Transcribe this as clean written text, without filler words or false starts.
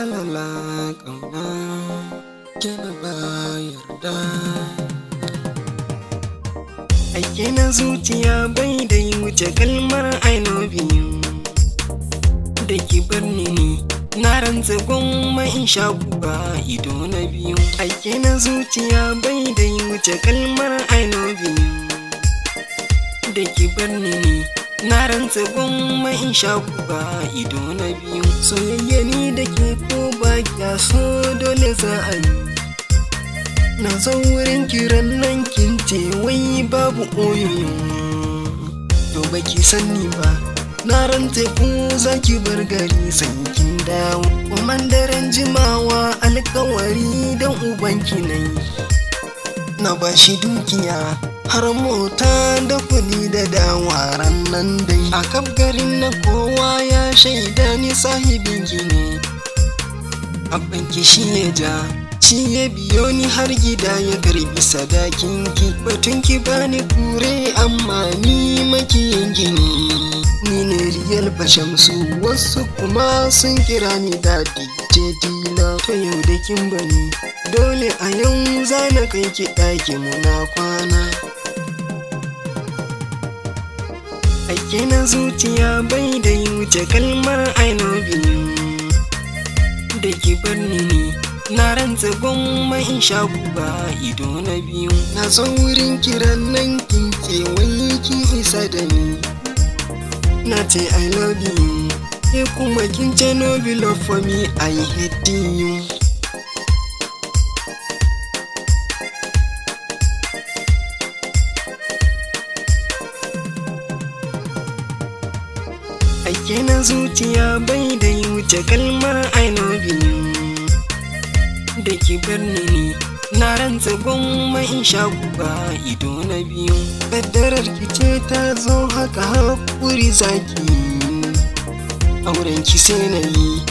la ƙauna kina ba yarda. Aike na zuciya bai da yi wuce kalmar I love you. Da ki bar ni na rantsa gwamma in sha guba ido na biyu. Aike na zuciya bai da yi wuce kalmar I love you. Da ki bar ni na rantsa gwamma in sha guba ido na biyu. Soyayya ni da ke ko ba kya so dole za a yi. Na zo wurin kiran nan kin ce wai babu oyoyo. To baki sanni ba na rantse ku za ki bar gari sai kin dawo. Kuma daren jimawa alkawari dan ubanki nayi. Na bashi dukiya har mota da kuɗi da dawa nan dai. A kaf garin na kowa ya shaida ni sahibinki ne. Abbanki shi ya ja, shi ya biyo ni har gida ya karbi sadakinki. Batunki bani kure amma ni makiyinki ne. Ni ne riyal shamsu, wasu kuma sun kira ni dadi ce dila. To yau da kin bani dole a yau za na kai ki ɗaki muna kwana. Aike na zuciya bai da yi wuce kalmar I love you. Da ki bar ni na rantsa gwamma in sha guba ido na biyu. Na zo wurin kiran nan kin ce wai ki isa da ni. Na ce I love you, ke kuma kin ce no be love for me, I hate you. Aike na zuciya bai da yi wuce kalmar I love you. Da ki bar ni na rantsa gwamma in sha guba ido na biyu. Kaddarar ki ce ta zo haka hakuri zaki, auren ki sai na yi.